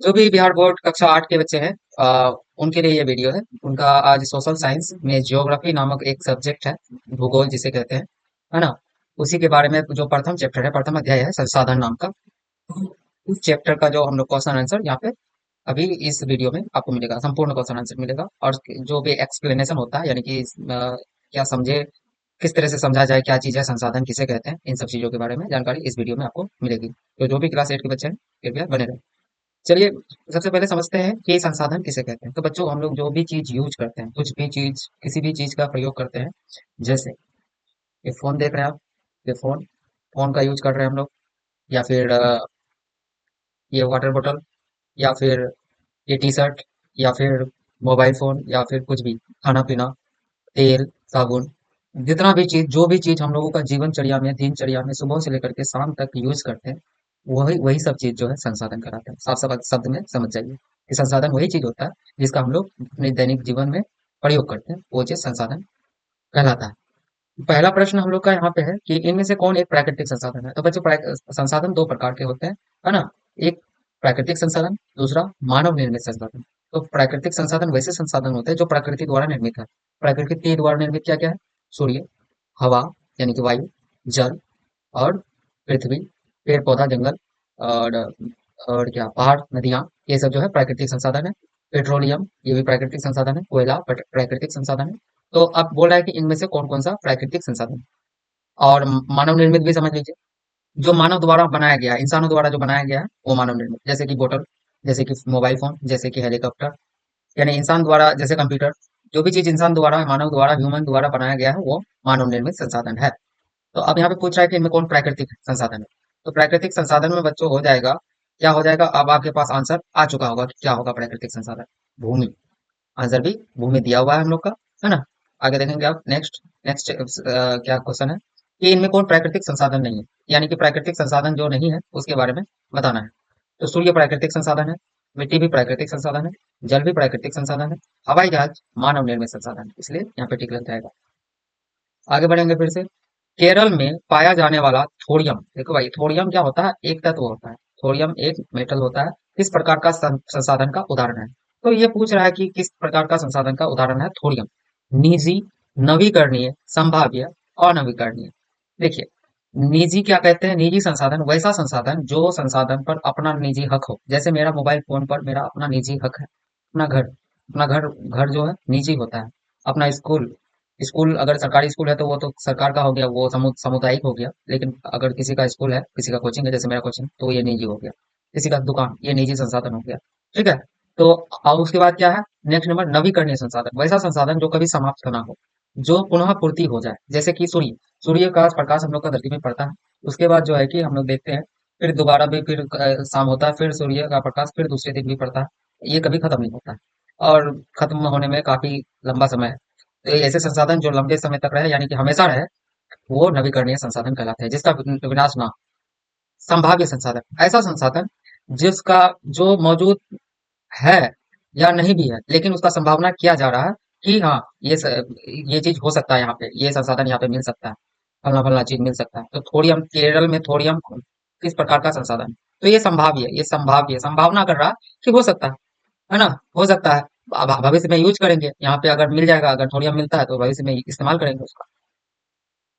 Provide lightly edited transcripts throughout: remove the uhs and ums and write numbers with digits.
जो भी बिहार बोर्ड कक्षा 8 के बच्चे हैं, उनके लिए ये वीडियो है। उनका आज सोशल साइंस में ज्योग्राफी नामक एक सब्जेक्ट है, भूगोल जिसे कहते हैं, है ना। उसी के बारे में जो प्रथम चैप्टर है, प्रथम अध्याय है संसाधन नाम का। उस चैप्टर का जो हम लोग क्वेश्चन आंसर यहाँ पे अभी इस वीडियो में आपको मिलेगा, संपूर्ण क्वेश्चन आंसर मिलेगा। और जो भी एक्सप्लेनेशन होता है, यानी कि क्या समझे, किस तरह से समझा जाए, क्या चीज है संसाधन, किसे कहते हैं, इन सब चीजों के बारे में जानकारी इस वीडियो में आपको मिलेगी। तो जो भी क्लास 8 के बच्चे हैं, कृपया बने रहे। चलिए, सबसे पहले समझते हैं कि संसाधन किसे कहते हैं। तो बच्चों, हम लोग जो भी चीज यूज करते हैं, कुछ भी चीज, किसी भी चीज का प्रयोग करते हैं, जैसे ये फोन देख रहे हैं आप, ये फोन, फोन का यूज कर रहे हैं हम लोग, या फिर ये वाटर बोतल, या फिर ये टी शर्ट, या फिर मोबाइल फोन, या फिर कुछ भी, खाना पीना, तेल, साबुन, जितना भी चीज, जो भी चीज हम लोगों का जीवनचर्या में, दिनचर्या में सुबह से लेकर के शाम तक यूज करते हैं, वही वही सब चीज जो है संसाधन कहलाता है। साफ साफ शब्द में समझ जाइए कि संसाधन वही चीज होता है जिसका हम लोग अपने दैनिक जीवन में प्रयोग करते हैं, वो चीज संसाधन कहलाता है। पहला प्रश्न हम लोग का यहाँ पे है कि इनमें से कौन एक प्राकृतिक संसाधन है। तो बच्चों, संसाधन दो प्रकार के होते हैं, है ना। एक प्राकृतिक संसाधन, दूसरा मानव निर्मित संसाधन। तो प्राकृतिक संसाधन वैसे संसाधन होते हैं जो प्रकृति द्वारा निर्मित है। प्रकृति के द्वारा निर्मित क्या क्या है? सूर्य, हवा यानी कि वायु, जल, और पृथ्वी, पेड़ पौधा, जंगल, और और क्या, पहाड़, नदियां, ये सब जो है प्राकृतिक संसाधन है। पेट्रोलियम, ये भी प्राकृतिक संसाधन है। कोयला प्राकृतिक संसाधन है। तो अब बोल रहा है कि इनमें से कौन कौन सा प्राकृतिक संसाधन है। और मानव निर्मित भी समझ लीजिए, जो मानव द्वारा बनाया गया है, इंसानों द्वारा जो बनाया गया है, वो मानव निर्मित, जैसे कि बोतल, जैसे कि मोबाइल फोन, जैसे कि हेलीकॉप्टर, यानी इंसान द्वारा, जैसे कंप्यूटर, जो भी चीज इंसान द्वारा, मानव द्वारा, ह्यूमन द्वारा बनाया गया है, वो मानव निर्मित संसाधन है। तो अब यहाँ पे पूछ रहा है कि इनमें कौन प्राकृतिक संसाधन है। तो प्राकृतिक संसाधन में बच्चों हो जाएगा, क्या हो जाएगा, अब आपके पास आंसर आ चुका होगा कि क्या होगा प्राकृतिक संसाधन। भूमि। आंसर भी भूमि दिया हुआ है हम लोग का, है ना। आगे देखेंगे आप, नेक्स्ट नेक्स्ट क्या क्वेश्चन है कि इनमें कौन प्राकृतिक संसाधन नहीं है, यानी कि प्राकृतिक संसाधन जो नहीं है उसके बारे में बताना है। तो सूर्य प्राकृतिक संसाधन है, मिट्टी भी प्राकृतिक संसाधन है, जल भी प्राकृतिक संसाधन है, हवाई जहाज मानव निर्मित संसाधन है, इसलिए यहाँ पे टिक लग जाएगा। आगे बढ़ेंगे फिर से। केरल में पाया जाने वाला थोरियम, देखो भाई, थोरियम क्या होता है? एक तत्व होता है। थोरियम एक मेटल होता है। किस प्रकार का संसाधन का उदाहरण है? तो ये पूछ रहा है कि किस प्रकार का संसाधन का उदाहरण है थोरियम। निजी, नवीकरणीय, संभाव्य, अनवीकरणीय। देखिए, निजी क्या कहते हैं? निजी संसाधन वैसा संसाधन जो संसाधन पर अपना निजी हक हो। जैसे मेरा मोबाइल फोन पर मेरा अपना निजी हक है। अपना घर घर जो है निजी होता है। अपना स्कूल, स्कूल अगर सरकारी स्कूल है तो वो तो सरकार का हो गया, वो सामुदायिक हो गया। लेकिन अगर किसी का स्कूल है, किसी का कोचिंग है, जैसे मेरा कोचिंग, तो ये निजी हो गया। किसी का दुकान, ये निजी संसाधन हो गया। ठीक है। तो और उसके बाद क्या है? नेक्स्ट नंबर, नवीकरणीय संसाधन, वैसा संसाधन जो कभी समाप्त ना हो, जो पुनः पूर्ति हो जाए। जैसे कि सूर्य, सूर्य का प्रकाश हम लोग का धरती में पड़ता है। उसके बाद जो है कि हम लोग देखते हैं, फिर दोबारा भी, फिर शाम होता है, फिर सूर्य का प्रकाश फिर दूसरे दिन भी पड़ता है। ये कभी खत्म नहीं होता है, और खत्म होने में काफी लंबा समय है। तो ये ऐसे संसाधन जो लंबे समय तक रहे, यानी कि हमेशा रहे, वो नवीकरणीय संसाधन कहलाते हैं, जिसका विनाश ना हो। संभाव्य संसाधन, ऐसा संसाधन जिसका, जो मौजूद है या नहीं भी है, लेकिन उसका संभावना किया जा रहा है कि हाँ, ये चीज हो सकता है, यहाँ पे ये संसाधन यहाँ पे मिल सकता है, फलना फलना चीज मिल सकता है। तो थोड़ियम, केरल में थोड़ियम किस प्रकार का संसाधन है? तो ये संभाव्य, ये संभाव्य संभावना कर रहा है कि हो सकता है ना, हो सकता है। भविष्य में यूज करेंगे, यहाँ पे अगर मिल जाएगा, अगर थोड़ियम मिलता है तो भविष्य में इस्तेमाल करेंगे उसका।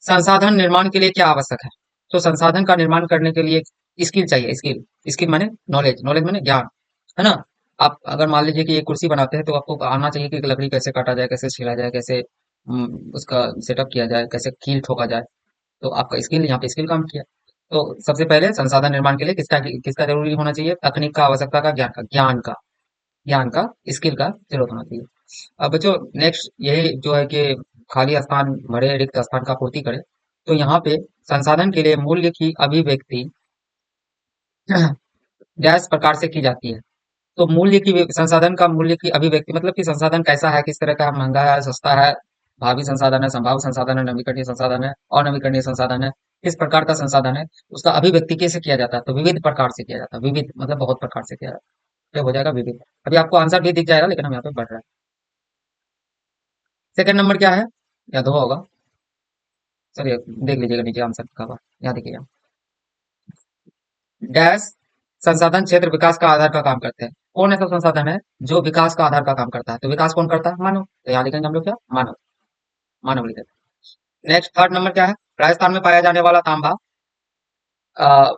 संसाधन निर्माण के लिए क्या आवश्यक है? तो संसाधन का निर्माण करने के लिए स्किल चाहिए। स्किल, स्किल माने नॉलेज, नॉलेज माने ज्ञान, है ना। आप अगर मान लीजिए कि एक कुर्सी बनाते हैं, तो आपको आना चाहिए कि लकड़ी कैसे काटा जाए, कैसे छीला जाए, कैसे उसका सेटअप किया जाए, कैसे कील ठोका जाए। तो आपका स्किल, यहाँ पे स्किल काम किया। तो सबसे पहले संसाधन निर्माण के लिए किसका किसका जरूरी होना चाहिए? तकनीक का, आवश्यकता का, ज्ञान का, स्किल का जरूरत होना चाहिए। अब बच्चों, नेक्स्ट यही जो है कि खाली स्थान भरे, रिक्त स्थान का पूर्ति करे। तो यहाँ पे संसाधन के लिए मूल्य की अभिव्यक्ति डैश प्रकार से की जाती है। तो मूल्य की, संसाधन का मूल्य की अभिव्यक्ति मतलब कि संसाधन कैसा है, किस तरह का है, महंगा है, सस्ता है, भावी संसाधन है, संभाव्य संसाधन है, नवीकरणीय संसाधन है, अनवीकरणीय संसाधन है, किस प्रकार का संसाधन है, उसका अभिव्यक्ति कैसे किया जाता है? तो विविध प्रकार से किया जाता है। विविध मतलब बहुत प्रकार से किया जाता है। ये हो जाएगा विविध। अभी आपको आंसर भी दिख जाएगा, लेकिन हम यहाँ पे बढ़ रहे हैं। सेकंड नंबर क्या है? या दो होगा। चलिए, देख लीजिएगा नीचे आंसर लिखा हुआ, यहाँ देखिएगा। डैश संसाधन क्षेत्र विकास का आधार का काम करते हैं। कौन ऐसा संसाधन है जो विकास का आधार का काम करता है? तो विकास कौन करता है? मानव। तो यहाँ लिखेंगे हम लोग क्या? मानव। मानव लिखेंगे। नेक्स्ट थर्ड नंबर क्या है? राजस्थान में पाया जाने वाला तांबा। अ,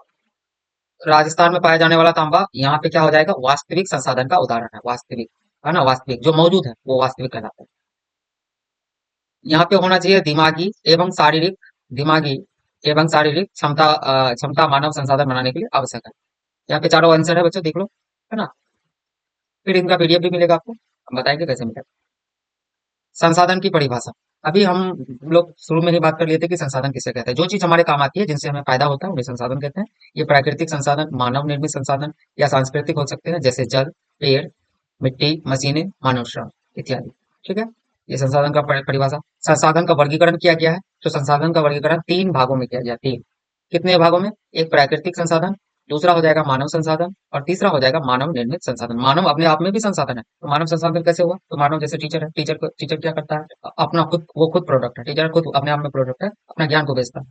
राजस्थान में पाया जाने वाला तांबा यहाँ पे क्या हो जाएगा? वास्तविक संसाधन का उदाहरण है। वास्तविक, है ना, वास्तविक जो मौजूद है वो वास्तविक कहलाता है। यहाँ पे होना चाहिए दिमागी एवं शारीरिक, दिमागी एवं शारीरिक क्षमता, क्षमता मानव संसाधन बनाने के लिए आवश्यक है। यहाँ पे चारों आंसर है बच्चों, देख लो, है ना। फिर इनका पीडीएफ भी मिलेगा आपको, हम बताएंगे कैसे मिलेगा। संसाधन की परिभाषा। अभी हम लोग शुरू में ही बात कर लिए थे कि संसाधन किसे कहते हैं। जो चीज हमारे काम आती है, जिनसे हमें फायदा होता है, उन्हें संसाधन कहते हैं। ये प्राकृतिक संसाधन, मानव निर्मित संसाधन या सांस्कृतिक हो सकते हैं, जैसे जल, पेड़, मिट्टी, मशीनें, मानव श्रम इत्यादि। ठीक है, ये संसाधन का परिभाषा। संसाधन का वर्गीकरण किया गया है। तो संसाधन का वर्गीकरण तीन भागों में किया गया। तीन कितने भागों में? एक प्राकृतिक संसाधन, दूसरा हो जाएगा मानव संसाधन, और तीसरा हो जाएगा मानव निर्मित संसाधन। मानव अपने आप में भी संसाधन है, तो मानव संसाधन कैसे हुआ? तो मानव जैसे टीचर है, टीचर क्या करता है? अपना खुद, वो खुद प्रोडक्ट है। टीचर खुद अपने आप में प्रोडक्ट है, अपना ज्ञान को बेचता है।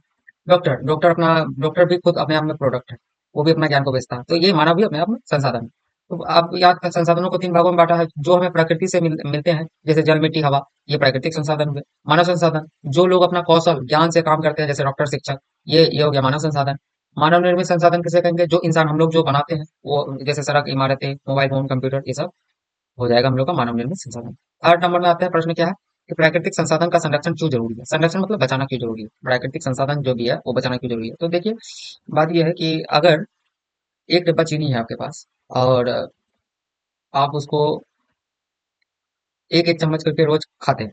डॉक्टर भी खुद अपने आप में प्रोडक्ट है, वो भी अपना ज्ञान को बेचता है। तो ये मानव भी अपने आप में संसाधन है। तो आप याद कर, संसाधनों को तीन भागों में बांटा है। जो हमें प्रकृति से मिलते हैं, जैसे जल, मिट्टी, हवा, ये प्राकृतिक संसाधन हुए। मानव संसाधन, जो लोग अपना कौशल ज्ञान से काम करते हैं, जैसे डॉक्टर, शिक्षक, ये हो गया मानव संसाधन। मानव निर्मित संसाधन किसे कहेंगे? जो इंसान, हम लोग जो बनाते हैं, वो जैसे सड़क, इमारतें, मोबाइल फोन, कंप्यूटर, ये सब हो जाएगा हम लोग का मानव निर्मित संसाधन। थर्ड नंबर में आते हैं, प्रश्न क्या है कि प्राकृतिक संसाधन का संरक्षण क्यों जरूरी है? संरक्षण मतलब बचाना क्यों जरूरी है? प्राकृतिक संसाधन जो भी है वो बचाना क्यों जरूरी है? तो देखिए, बात यह है कि अगर एक डिब्बा चीनी है आपके पास, और आप उसको एक एक चम्मच करके रोज खाते हैं,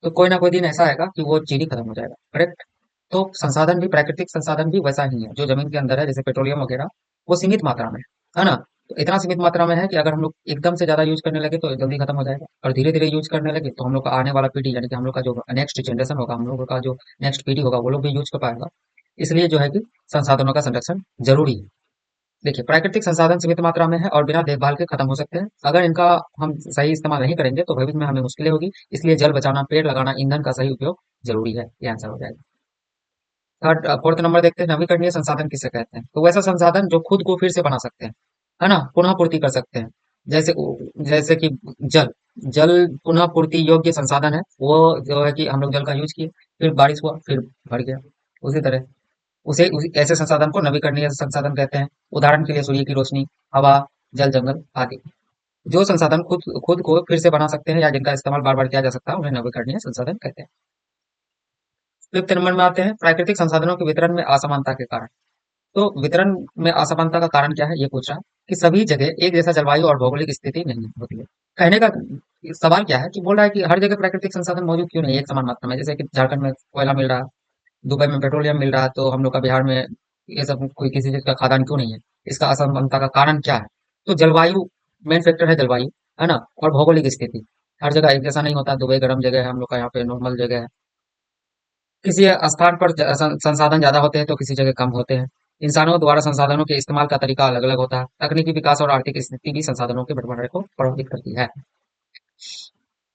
तो कोई ना कोई दिन ऐसा आएगा कि वो चीनी खत्म हो जाएगा, करेक्ट? तो संसाधन भी, प्राकृतिक संसाधन भी वैसा ही है। जो जमीन के अंदर है, जैसे पेट्रोलियम वगैरह, वो सीमित मात्रा में है ना। तो इतना सीमित मात्रा में है कि अगर हम लोग एकदम से ज्यादा यूज करने लगे तो जल्दी खत्म हो जाएगा, और धीरे धीरे यूज करने लगे तो हम लोग का आने वाला पीढ़ी, यानी कि हम लोग का जो नेक्स्ट जनरेशन होगा, हम लोगों का जो नेक्स्ट पीढ़ी होगा, वो लोग भी यूज कर पाएगा। इसलिए जो है कि संसाधनों का संरक्षण जरूरी है। देखिए, प्राकृतिक संसाधन सीमित मात्रा में है और बिना देखभाल के खत्म हो सकते हैं। अगर इनका हम सही इस्तेमाल नहीं करेंगे तो भविष्य में हमें मुश्किलें होगी। इसलिए जल बचाना, पेड़ लगाना, ईंधन का सही उपयोग जरूरी है। ये आंसर हो जाएगा। थर्ड, फोर्थ नंबर देखते हैं, नवीकरणीय संसाधन किसे कहते हैं? तो वैसा संसाधन जो खुद को फिर से बना सकते हैं, है ना, पुनः पूर्ति कर सकते हैं। जैसे जैसे कि जल, जल पुनः पूर्ति योग्य संसाधन है। वो जो है कि हम लोग जल का यूज किए, फिर बारिश हुआ, फिर भर गया। उसी तरह ऐसे संसाधन को नवीकरणीय संसाधन कहते हैं। उदाहरण के लिए सूर्य की रोशनी, हवा, जल, जंगल आदि। जो संसाधन खुद खुद को फिर से बना सकते हैं या जिनका इस्तेमाल बार बार किया जा सकता है, उन्हें नवीकरणीय संसाधन कहते हैं। फिफ्थ नंबर में आते हैं, प्राकृतिक संसाधनों के वितरण में असमानता के कारण। तो वितरण में असमानता का कारण क्या है, ये पूछ रहा है कि सभी जगह एक जैसा जलवायु और भौगोलिक स्थिति नहीं होती है। कहने का सवाल क्या है कि बोल रहा है कि हर जगह प्राकृतिक संसाधन मौजूद क्यों नहीं है एक समान मात्रा में? जैसे कि झारखंड में कोयला मिल रहा है, दुबई में पेट्रोलियम मिल रहा है, तो हम लोग का बिहार में ये सब कोई किसी चीज का खादान क्यों नहीं है? इसका असमानता का कारण क्या है? तो जलवायु मेन फैक्टर है, जलवायु, है ना, और भौगोलिक स्थिति। हर जगह एक जैसा नहीं होता। दुबई गर्म जगह है, हम लोग का यहाँ पे नॉर्मल जगह है। किसी स्थान पर संसाधन ज्यादा होते हैं तो किसी जगह कम होते हैं। इंसानों द्वारा संसाधनों के इस्तेमाल का तरीका अलग अलग होता है। तकनीकी विकास और आर्थिक स्थिति भी संसाधनों के बंटवारे को प्रभावित करती है।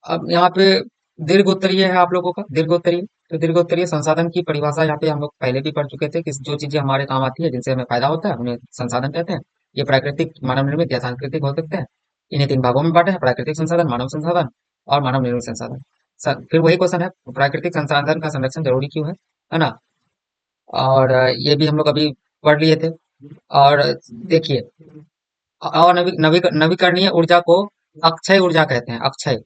अब यहाँ पे दीर्घोत्तरीय है आप लोगों का, दीर्घोत्तरीय। तो दीर्घोत्तरीय संसाधन की परिभाषा यहाँ पे हम लोग पहले भी पढ़ चुके थे कि जो चीजें हमारे काम आती है, जिनसे हमें फायदा होता है, उन्हें संसाधन कहते हैं। ये प्राकृतिक, मानव निर्मित या सांस्कृतिक हो सकते हैं। इन्हें तीन भागों में बांटे हैं, प्राकृतिक संसाधन, मानव संसाधन और मानव निर्मित संसाधन। फिर वही क्वेश्चन है, प्राकृतिक संसाधन का संरक्षण जरूरी क्यों है ना। और ये भी हम लोग अभी पढ़ लिए थे। और देखिए, नवीकरणीय ऊर्जा को अक्षय ऊर्जा कहते हैं, अक्षय।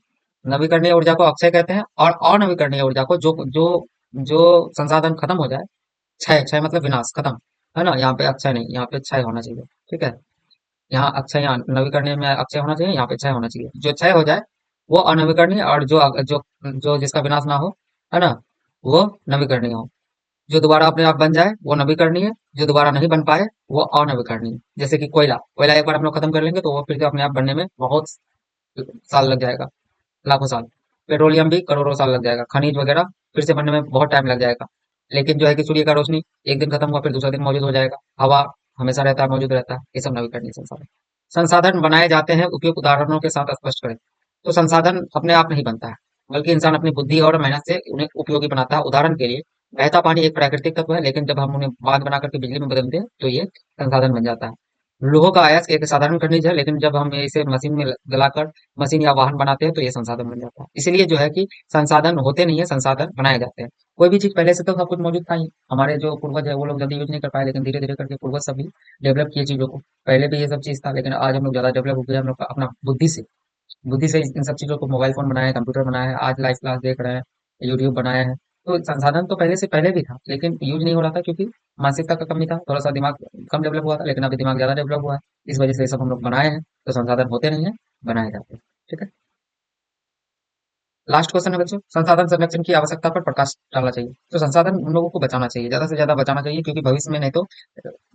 नवीकरणीय ऊर्जा को अक्षय कहते हैं, और अनवीकरणीय ऊर्जा को, जो जो जो संसाधन खत्म हो जाए, क्षय, क्षय मतलब विनाश, खत्म, है ना। यहाँ पे अक्षय नहीं, यहाँ पे क्षय होना चाहिए। ठीक है, यहाँ अक्षय, यहाँ नवीकरणीय में अक्षय होना चाहिए, यहाँ पे क्षय होना चाहिए। जो क्षय हो जाए वो अनवीकरणीय, और जो जो जो जिसका विनाश ना हो, है ना, वो नवीकरणीय हो। जो दोबारा अपने आप बन जाए वो नवीकरणीय, जो दोबारा नहीं बन पाए वो अनवीकरणीय। जैसे कि कोयला, कोयला एक बार हम लोग खत्म कर लेंगे तो वो फिर से अपने आप बनने में बहुत साल लग जाएगा, लाखों साल। पेट्रोलियम भी करोड़ों साल लग जाएगा। खनिज वगैरह फिर से बनने में बहुत टाइम लग जाएगा। लेकिन जो है कि सूर्य का रोशनी एक दिन खत्म हुआ, फिर दूसरा दिन मौजूद हो जाएगा। हवा हमेशा रहता है, मौजूद रहता है। ये सब नवीकरणीय संसाधन। संसाधन बनाए जाते हैं, उपयुक्त उदाहरणों के साथ स्पष्ट करें। तो संसाधन अपने आप नहीं बनता है, बल्कि इंसान अपनी बुद्धि और मेहनत से उन्हें उपयोगी बनाता है। उदाहरण के लिए, बहता पानी एक प्राकृतिक तत्व है, लेकिन जब हम उन्हें बांध बना करके बिजली में बदलते हैं तो ये संसाधन बन जाता है। लोगों का आयास एक साधारण खनिज है, लेकिन जब हम इसे मशीन में गलाकर मशीन या वाहन बनाते हैं तो ये संसाधन बन जाता है। इसलिए जो है कि संसाधन होते नहीं है, संसाधन बनाए जाते हैं। कोई भी चीज पहले से तो सब कुछ मौजूद था ही। हमारे जो पूर्वज है वो लोग जल्दी यूज नहीं कर पाए, लेकिन धीरे धीरे करके पूर्वज सभी डेवलप किए चीजों को। पहले भी ये सब चीज था, लेकिन आज हम लोग ज्यादा डेवलप हो गए। हम लोग का अपना बुद्धि से इन सब चीजों को मोबाइल फोन बनाया है, कंप्यूटर बनाया है, आज लाइव क्लास देख रहे हैं, यूट्यूब बनाया है। तो संसाधन तो पहले से पहले भी था, लेकिन यूज नहीं हो रहा था क्योंकि मानसिकता का कमी था, थोड़ा सा दिमाग कम डेवलप हुआ था। लेकिन अभी दिमाग ज्यादा डेवलप हुआ है, इस वजह से ये सब हम लोग बनाए हैं। तो संसाधन होते नहीं है, बनाए जाते हैं। ठीक है। लास्ट क्वेश्चन है बच्चों, संसाधन संरक्षण की आवश्यकता पर प्रकाश डालना चाहिए। तो संसाधन हम लोगों को बचाना चाहिए, ज्यादा से ज्यादा बचाना चाहिए, क्योंकि भविष्य में नहीं तो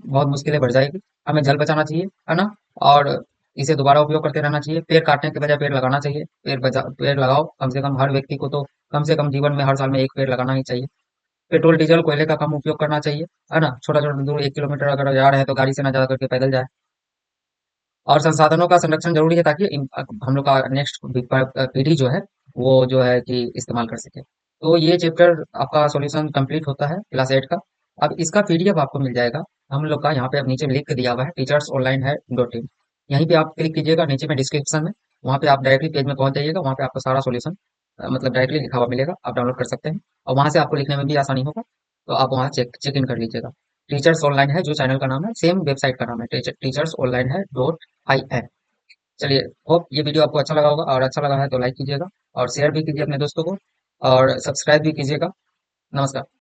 बहुत मुश्किलें बढ़ जाएगी। हमें जल बचाना चाहिए, है ना। और इसे दोबारा उपयोग करते रहना चाहिए। पेड़ काटने के बजाय पेड़ लगाना चाहिए। पेड़ लगाओ, कम से कम हर व्यक्ति को तो कम से कम जीवन में हर साल में एक पेड़ लगाना ही चाहिए। पेट्रोल डीजल कोयले का कम उपयोग करना चाहिए, है ना। छोटा छोटा दूर 1 किलोमीटर अगर जा रहे हैं तो गाड़ी से ना जा करके पैदल जाए। और संसाधनों का संरक्षण जरूरी है, ताकि हम लोग का नेक्स्ट पीढ़ी जो है वो जो है कि इस्तेमाल कर सके। तो ये चैप्टर आपका सॉल्यूशन कंप्लीट होता है क्लास 8 का। अब इसका पीडीएफ आपको मिल जाएगा हम लोग का, यहाँ पे अब नीचे लिख के दिया हुआ है, टीचर्स ऑनलाइन है .in। यहीं पे आप क्लिक कीजिएगा, नीचे में डिस्क्रिप्शन में, वहाँ पे आप डायरेक्टली पेज में पहुंच जाइएगा। वहाँ पे आपको सारा सॉल्यूशन मतलब डायरेक्टली लिखा हुआ मिलेगा, आप डाउनलोड कर सकते हैं। और वहाँ से आपको लिखने में भी आसानी होगा, तो आप वहाँ चेक इन कर लीजिएगा। टीचर्स ऑनलाइन है जो चैनल का नाम है, सेम वेबसाइट का नाम है, टीचर्स ऑनलाइन है .in। चलिए, होप ये वीडियो आपको अच्छा लगा होगा, और अच्छा लगा है तो लाइक कीजिएगा और शेयर भी कीजिए अपने दोस्तों को, और सब्सक्राइब भी कीजिएगा। नमस्कार।